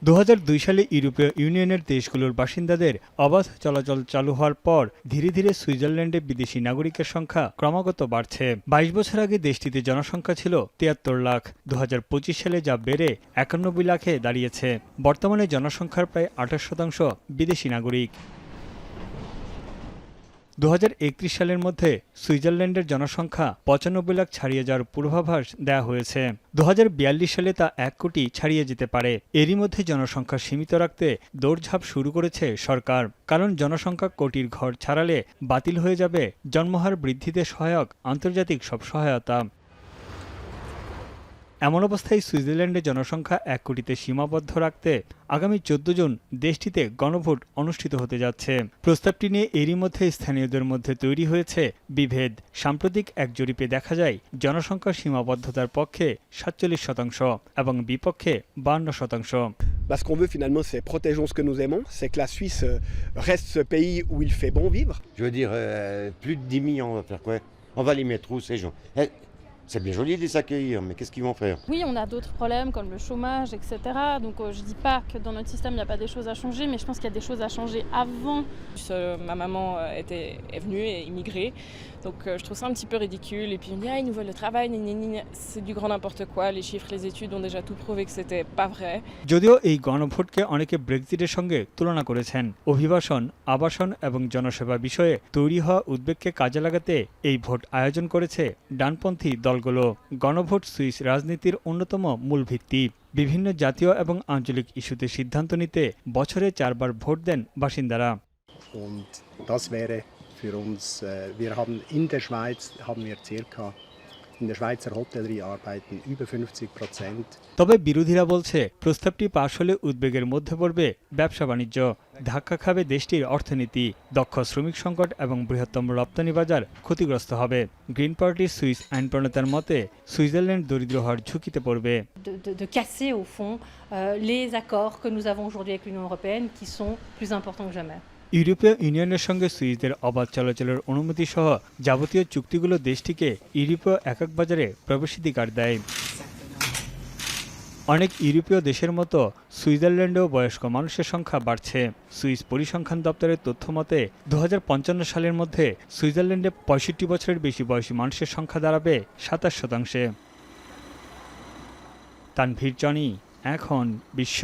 2002 সালে ইউরোপীয় ইউনিয়নের দেশগুলোর বাসিন্দাদের অবাধ চলাচল চালু হওয়ার পর ধীরে ধীরে সুইজারল্যান্ডে বিদেশি নাগরিকের সংখ্যা ক্রমাগত বাড়ছে। 22 বছর আগে দেশটিতে জনসংখ্যা ছিল 73 লাখ। 2025 সালে যা বেড়ে 91 লাখে দাঁড়িয়েছে। বর্তমানে জনসংখ্যার প্রায় 28% বিদেশি নাগরিক। 2031 সালের মধ্যে সুইজারল্যান্ডের জনসংখ্যা 95 লাখ ছাড়িয়ে যাওয়ার পূর্বাভাস দেওয়া হয়েছে। 2042 সালে তা 1 কোটি ছাড়িয়ে যেতে পারে। এরই মধ্যে জনসংখ্যা সীমিত রাখতে দৌড়ঝাঁপ শুরু করেছে সরকার। কারণ জনসংখ্যা কোটির ঘর ছাড়ালে বাতিল হয়ে যাবে জন্মহার বৃদ্ধিতে সহায়ক আন্তর্জাতিক সব সহায়তা। এমন অবস্থায় সুইজারল্যান্ডে জনসংখ্যা 1 কোটিতে সীমাবদ্ধ রাখতে আগামী 14 জুন দেশটিতে গণভোট অনুষ্ঠিত হতে যাচ্ছে। প্রস্তাবটি নিয়ে এরই মধ্যে স্থানীয়দের মধ্যে তৈরি হয়েছে বিভেদ। সাম্প্রতিক এক জরিপে দেখা যায় জনসংখ্যার সীমাবদ্ধতার পক্ষে 47% এবং বিপক্ষে 52%। Ce qu'on veut finalement, c'est protégeons ce que nous aimons, c'est que la Suisse reste ce pays où il fait bon vivre. Je veux dire, plus de 10 millions, on va faire quoi? On va les mettre où ces gens? C'est bien joli de les accueillir, mais qu'est-ce qu'ils vont faire? Oui, on a d'autres problèmes comme le chômage, etc. Donc je dis pas que dans notre système il n'y a pas des choses à changer, mais je pense qu'il y a des choses à changer avant. Ma maman est venue et immigrée, donc je trouve ça un petit peu ridicule. Et puis on dit ils nous veulent le travail, c'est du grand n'importe quoi. Les chiffres, les études ont déjà tout prouvé que c'était pas vrai. যদিও এই গণভোটকে অনেকে ব্রেক্সিটের সঙ্গে তুলনা করেছেন। অভিবাসন, আবাসন এবং জনসেবা বিষয়ে তৈরি হওয়া উদ্বেগকে কাজে লাগাতে এই ভোট আয়োজন করেছে ডানপন্থী দলগুলো। গণভোট সুইস রাজনীতির অন্যতম মূল ভিত্তি। বিভিন্ন জাতীয় এবং আঞ্চলিক ইস্যুতে সিদ্ধান্ত নিতে বছরে 4 বার ভোট দেন বাসিন্দারা। Und das wäre für uns, wir haben in der Schweiz circa in der Schweizer Hotellerie arbeiten über 50%. তবে বিরোধীরা বলছে প্রস্তাবটি পাশ হলে উদ্বেগের মধ্যে পড়বে ব্যবসা বাণিজ্য, ধাক্কা খাবে দেশটির অর্থনীতি, দক্ষ শ্রমিক সংকট এবং বৃহত্তম রপ্তানি বাজার ক্ষতিগ্রস্ত হবে। গ্রিন পার্টির সুইস আইন প্রণেতার মতে সুইজারল্যান্ড দরিদ্র হওয়ার ঝুঁকিতে পড়বে। De casser au fond les accords que nous avons aujourd'hui avec l'Union européenne qui sont plus importants que jamais. ইউরোপীয় ইউনিয়নের সঙ্গে সুইসদের অবাধ চলাচলের অনুমতি সহ যাবতীয় চুক্তিগুলো দেশটিকে ইউরোপীয় একক বাজারে প্রবেশাধিকার দেয়। অনেক ইউরোপীয় দেশের মতো সুইজারল্যান্ডেও বয়স্ক মানুষের সংখ্যা বাড়ছে। সুইস পরিসংখ্যান দপ্তরের তথ্য মতে 2055 সালের মধ্যে সুইজারল্যান্ডে 65 বছরের বেশি বয়সী মানুষের সংখ্যা দাঁড়াবে 27%। তানভীর জনি, এখন বিশ্ব।